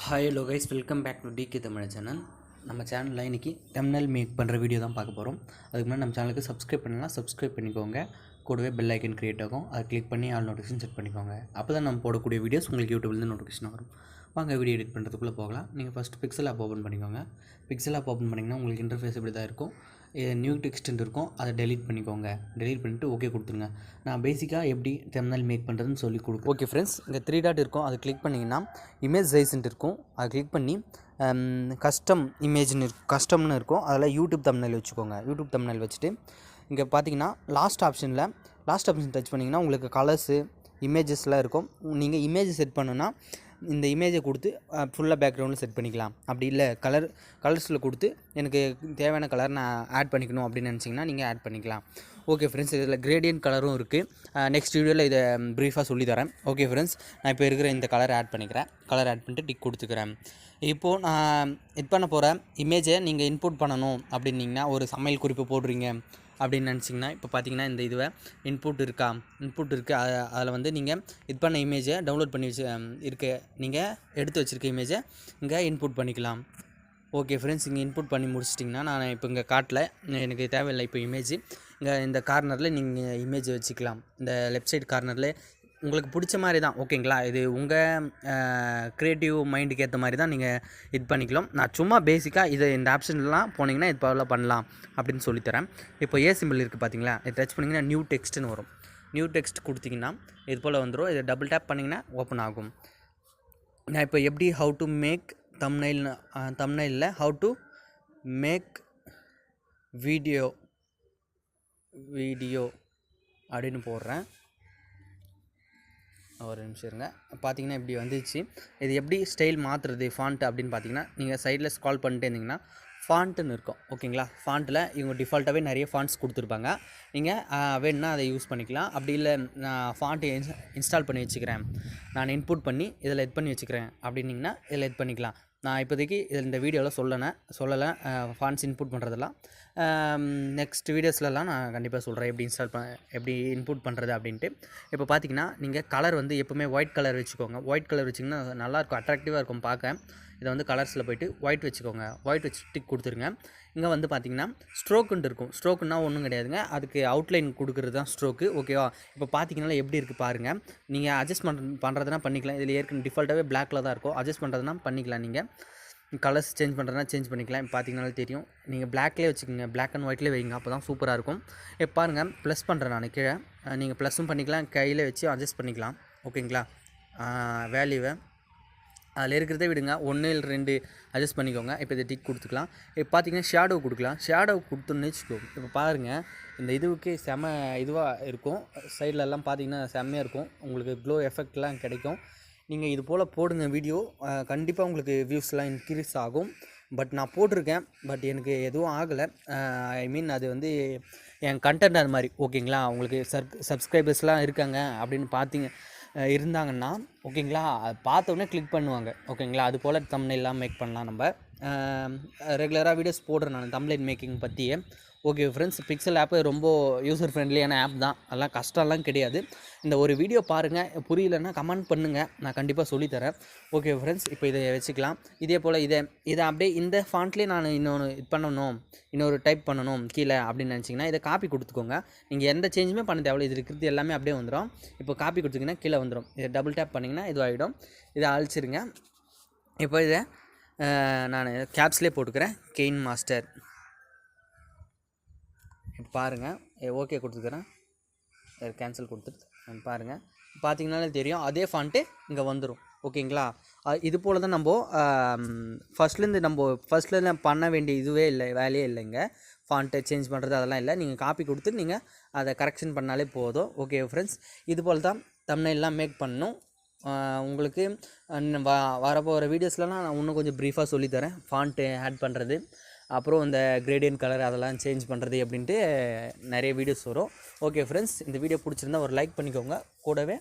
Hi hello guys, welcome back to DK Tamil channel. நம்ம சேனலில் இன்றைக்கி தம்ப்நெயில் மேக் பண்ணுற வீடியோ தான் பார்க்க போகிறோம். அதுக்கு முன்னாடி நம்ம சேனலுக்கு சப்ஸ்கிரைப் பண்ணலாம், சப்ஸ்கிரைப் பண்ணிக்கோங்க. கூடவே பெல் ஐக்கன் க்ரியேட் ஆகும், அதை கிளிக் பண்ணி ஆல் நோட்டிஃபிகேஷன் செட் பண்ணிக்கோங்க. அப்போ தான் நம்ம போடக்கூடிய வீடியோஸ் உங்களுக்கு யூடியூப்லேருந்து நோட்டிஃபிகேஷன் வரும். வாங்க வீடியோ எடிட் பண்ணுறதுக்குள்ளே போகலாம். நீங்கள் ஃபஸ்ட்டு பிக்சல் ஆப் ஓப்பன் பண்ணிக்கோங்க. பிக்சல் ஆப் ஓப்பன் பண்ணிங்கன்னா உங்களுக்கு இன்டர்ஃபேஸ் இப்படி தான் இருக்கும். நியூ டெக்ஸ்ட் இருக்கும், அதை டெலீட் பண்ணிக்கோங்க. டெலீட் பண்ணிவிட்டு ஓகே கொடுத்துருங்க. நான் பேசிக்காக எப்படி தம்ப்நெயில் மேக் பண்ணுறதுன்னு சொல்லி கொடுக்குறேன். ஓகே ஃப்ரெண்ட்ஸ், இங்கே 3 டாட் இருக்கும், அதை கிளிக் பண்ணிங்கன்னா இமேஜ் சைஸ்ன்ட்டு இருக்கும். அதை கிளிக் பண்ணி கஸ்டம் இமேஜ்னு கஸ்டம்னு இருக்கும், அதில் யூடியூப் தம்ப்நெயில் வச்சுக்கோங்க. யூடியூப் தம்ப்நெயில் வச்சுட்டு இங்கே பார்த்தீங்கன்னா லாஸ்ட் ஆப்ஷன் டச் பண்ணிங்கன்னா உங்களுக்கு கலர்ஸு இமேஜஸ்லாம் இருக்கும். நீங்கள் இமேஜ் செட் பண்ணுன்னா இந்த இமேஜை கொடுத்து ஃபுல்லாக பேக்ரவுண்டில் செட் பண்ணிக்கலாம். அப்படி இல்லை கலர்ஸில் கொடுத்து எனக்கு தேவையான கலர் நான் ஆட் பண்ணிக்கணும் அப்படின்னு நினச்சிங்கன்னா நீங்கள் ஆட் பண்ணிக்கலாம். ஓகே ஃப்ரெண்ட்ஸ், இதில் கிரேடியன்ட் கலரும் இருக்குது. நெக்ஸ்ட் வீடியோவில் இதை ப்ரீஃபாக சொல்லித்தரேன். ஓகே ஃப்ரெண்ட்ஸ், நான் இப்போ இருக்கிற இந்த கலர் ஆட் பண்ணிக்கிறேன். கலர் ஆட் பண்ணிட்டு டிக் கொடுத்துக்கிறேன். இப்போது நான் இது பண்ண போகிற இமேஜை நீங்கள் இன்புட் பண்ணணும் அப்படின்னிங்கன்னா, ஒரு சமையல் குறிப்பு போடுறீங்க அப்படின்னு நினச்சிங்கன்னா, இப்போ பார்த்தீங்கன்னா இந்த இதுவை இன்புட் இருக்குது. அதில் வந்து நீங்கள் இது பண்ண இமேஜை டவுன்லோட் பண்ணி நீங்கள் எடுத்து வச்சுருக்க இமேஜை இங்கே இன்புட் பண்ணிக்கலாம். ஓகே ஃப்ரெண்ட்ஸ், இங்கே இன்புட் பண்ணி முடிச்சிட்டிங்கன்னா, நான் இப்போ இங்கே காட்டல, எனக்கு தேவையில்லை. இப்போ இமேஜ் இங்கே இந்த கார்னரில் நீங்கள் இமேஜ் வச்சுக்கலாம். இந்த லெஃப்ட் சைடு கார்னரில் உங்களுக்கு பிடிச்ச மாதிரி தான். ஓகேங்களா, இது உங்கள் க்ரியேட்டிவ் மைண்டுக்கு ஏற்ற மாதிரி தான் நீங்கள் இது பண்ணிக்கலாம். நான் சும்மா பேசிக்காக இந்த ஆப்ஷன்லாம் போனீங்கன்னா இது போல் பண்ணலாம் அப்படின்னு சொல்லித்தரேன். இப்போ ஏ சிம்பிள் இருக்குது பார்த்தீங்களா, இதை டச் பண்ணிங்கன்னா நியூ டெக்ஸ்ட்டுன்னு வரும். நியூ டெக்ஸ்ட் கொடுத்திங்கன்னா இது போல் வந்துடும். இதை டபுள் டேப் பண்ணிங்கன்னா ஓப்பன் ஆகும். நான் இப்போ எப்படி ஹவு டு மேக் தம்ப்நெயிலில் ஹவு டு மேக் வீடியோ அப்படின்னு போடுறேன். ஒரு நிமிஷம் இருங்க. பார்த்தீங்கன்னா இப்படி வந்துச்சு. இது எப்படி ஸ்டைல் மாற்றுறது ஃபாண்ட் அப்படின்னு பார்த்தீங்கன்னா, நீங்கள் சைடில் ஸ்க்ரால் பண்ணிட்டே இருந்தீங்கன்னா ஃபாண்ட்டுன்னு இருக்கும். ஓகேங்களா, ஃபாண்ட்டில் இவங்க டிஃபால்ட்டாகவே நிறைய ஃபாண்ட்ஸ் கொடுத்துருப்பாங்க. நீங்கள் வேணுன்னா அதை யூஸ் பண்ணிக்கலாம். அப்படி இல்லை நான் ஃபாண்ட்டு இன்ஸ்டால் பண்ணி வச்சுக்கிறேன், நான் இன்புட் பண்ணி இதில் இது பண்ணி வச்சுக்கிறேன் அப்படின்னிங்கன்னா இதில் இது பண்ணிக்கலாம். நான் இப்போதைக்கு இந்த வீடியோவில் சொல்லலை ஃபாண்ட்ஸ் இன்புட் பண்ணுறதெல்லாம். நெக்ஸ்ட் வீடியோஸ்லலாம் நான் கண்டிப்பாக சொல்கிறேன் எப்படி இன்புட் பண்ணுறது அப்படின்ட்டு. இப்போ பார்த்தீங்கன்னா நீங்கள் கலர் வந்து எப்போவுமே ஒயிட் கலர் வச்சுக்கோங்க. ஒயிட் கலர் வச்சிங்கன்னா நல்லாயிருக்கும், அட்ராக்டிவாக இருக்கும் பார்க்க. இதை வந்து கலர்ஸில் போய்ட்டு ஒயிட் வச்சுக்கோங்க. ஒயிட் வச்சு டிக் கொடுத்துருங்க. இங்கே வந்து பார்த்தீங்கன்னா ஸ்ட்ரோக்குன்ட்டு இருக்கும். ஸ்ட்ரோக்குன்னா ஒன்றும் கிடையாதுங்க, அதுக்கு அவுட்லைன் கொடுக்குறது தான் ஸ்ட்ரோக்கு. ஓகேவா, இப்போ பார்த்தீங்கன்னா எப்படி இருக்குது பாருங்கள். நீங்கள் அட்ஜஸ்ட் பண்ணுறதுனா பண்ணிக்கலாம். இதில் ஏற்கனவே டிஃபால்ட்டாகவே பிளாக்கில் தான் இருக்கும். அட்ஜஸ்ட் பண்ணுறதுனா பண்ணிக்கலாம். நீங்கள் கலர்ஸ் சேஞ்ச் பண்ணுறதுனா சேஞ்ச் பண்ணிக்கலாம். இப்போ பார்த்தீங்கனாலே தெரியும். நீங்கள் பிளாக்லேயே வச்சுக்கோங்க, பிளாக் அண்ட் ஒயிட்லேயே வைங்க, அப்போ தான் சூப்பராக இருக்கும். இப்போ பாருங்கள், ப்ளஸ் பண்ணுறேன் நான் கீழே. நீங்கள் ப்ளஸ்ஸும் பண்ணிக்கலாம், கையில் வச்சு அட்ஜஸ்ட் பண்ணிக்கலாம். ஓகேங்களா, வேல்யூவை அதில் இருக்கிறதே விடுங்க, 1 இல்லை 2 அட்ஜஸ்ட் பண்ணிக்கோங்க. இப்போ இதை டிக் கொடுத்துக்கலாம். இப்போ பார்த்தீங்கன்னா ஷேடோ கொடுக்கலாம். ஷேடோ கொடுத்தோன்னு வச்சுக்கோ. இப்போ பாருங்கள், இந்த இதுவுக்கு செம இதுவாக இருக்கும். சைட்லலாம் பார்த்தீங்கன்னா செம்மையாக இருக்கும். உங்களுக்கு க்ளோ எஃபெக்ட்லாம் கிடைக்கும். நீங்கள் இது போல் போடுங்க வீடியோ, கண்டிப்பாக உங்களுக்கு வியூஸ்லாம் இன்க்ரீஸ் ஆகும். பட் நான் போட்டிருக்கேன், பட் எனக்கு எதுவும் ஆகலை. ஐ மீன் அது வந்து என் கண்டென்ட் அது மாதிரி. ஓகேங்களா, உங்களுக்கு சப்ஸ்கிரைபர்ஸ்லாம் இருக்காங்க அப்படின்னு இருந்தாங்கன்னா ஓகேங்களா, அது பார்த்தோன்னே கிளிக் பண்ணுவாங்க. ஓகேங்களா, அது போல் தம்ப்நெயில்லாம் மேக் பண்ணலாம். நம்ம ரெகுலராக வீடியோஸ் போடுறேன் நான் தம்ப்நெயில் மேக்கிங் பற்றியே. ஓகே ஃப்ரெண்ட்ஸ், பிக்சல் ஆப்பு ரொம்ப யூசர் ஃப்ரெண்ட்லியான ஆப் தான், அதெல்லாம் கஷ்டம்லாம் கிடையாது. இந்த ஒரு வீடியோ பாருங்கள், புரியலன்னா கமெண்ட் பண்ணுங்கள், நான் கண்டிப்பாக சொல்லித்தரேன். ஓகே ஃப்ரெண்ட்ஸ், இப்போ இதை வச்சுக்கலாம். இதே போல் இதை அப்படியே இந்த ஃபாண்ட்லேயே நான் இன்னொரு டைப் பண்ணணும் கீழே அப்படின்னு நினச்சிங்கன்னா இதை காப்பி கொடுத்துக்கோங்க. நீங்கள் எந்த சேஞ்சுமே பண்ண தேவையில்ல, இது இருக்கிறது எல்லாமே அப்படியே வந்துடும். இப்போ காப்பி கொடுத்தீங்கன்னா கீழே வந்துடும். இதை டபுள் டேப் பண்ணிங்கன்னா இது ஆகிடும். இதை அழிச்சிருங்க. இப்போ இதை நான் கேப்ஸ்லேயே போட்டுக்கிறேன், கெயின் மாஸ்டர். இப்போ பாருங்கள், ஓகே கொடுத்துக்கிறேன், கேன்சல் கொடுத்துட்டு பாருங்கள். பார்த்தீங்கன்னாலே தெரியும், அதே ஃபாண்ட்டு இங்கே வந்துடும். ஓகேங்களா, இது போல் தான் நம்ம ஃபஸ்ட்லேருந்து பண்ண வேண்டிய வேலையே இல்லைங்க. ஃபாண்ட்டை சேஞ்ச் பண்ணுறது அதெல்லாம் இல்லை. நீங்கள் காப்பி கொடுத்து நீங்கள் அதை கரெக்ஷன் பண்ணாலே போதும். ஓகே ஃப்ரெண்ட்ஸ், இது போல் தான் தம்ப்நெயில்லாம் மேக் பண்ணணும். உங்களுக்கு வரப்போகிற வீடியோஸ்லாம் நான் இன்னும் கொஞ்சம் ப்ரீஃபாக சொல்லித்தரேன். ஃபாண்ட்டு ஆட் பண்ணுறது, அப்புறம் இந்த கிரேடியன்ட் கலர் அதெல்லாம் சேஞ்ச் பண்ணுறது அப்படின்ட்டு நிறைய வீடியோஸ் வரும். ஓகே ஃப்ரெண்ட்ஸ், இந்த வீடியோ பிடிச்சிருந்தா ஒரு லைக் பண்ணிக்கோங்க. கூடவே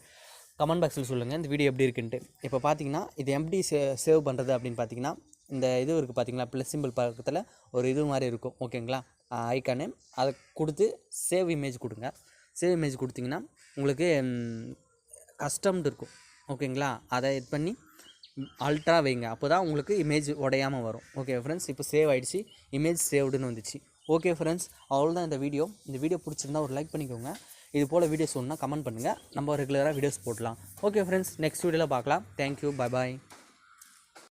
கமெண்ட் பாக்ஸில் சொல்லுங்கள் இந்த வீடியோ எப்படி இருக்குன்ட்டு. இப்போ பார்த்தீங்கன்னா இது எப்படி சேவ் பண்ணுறது அப்படின்னு பார்த்தீங்கன்னா, இந்த இது இருக்குது பார்த்தீங்களா, ப்ளஸ் சிம்பிள் பக்கத்தில் ஒரு இது மாதிரி இருக்கும். ஓகேங்களா, ஐக்கானு அதை கொடுத்து சேவ் இமேஜ் கொடுங்க. சேவ் இமேஜ் கொடுத்திங்கன்னா உங்களுக்கு கஸ்டம்டு இருக்கும். ஓகேங்களா, அதை இது பண்ணி அல்ட்ரா வைங்க, அப்போ தான் உங்களுக்கு இமேஜ் உடையாமல் வரும். ஓகே ஃப்ரெண்ட்ஸ், இப்போ சேவ் ஆகிடுச்சு, இமேஜ் சேவ்டுன்னு வந்துச்சு. ஓகே ஃப்ரெண்ட்ஸ், அவ்வளோதான் இந்த வீடியோ பிடிச்சிருந்தா ஒரு லைக் பண்ணிக்கோங்க. இது போல் வீடியோஸ் ஒன்றா கமெண்ட் பண்ணுங்கள், நம்ம ரெகுலராக வீடியோஸ் போடலாம். ஓகே ஃப்ரெண்ட்ஸ், நெக்ஸ்ட் வீடியோவில் பார்க்கலாம். Thank you, bye bye.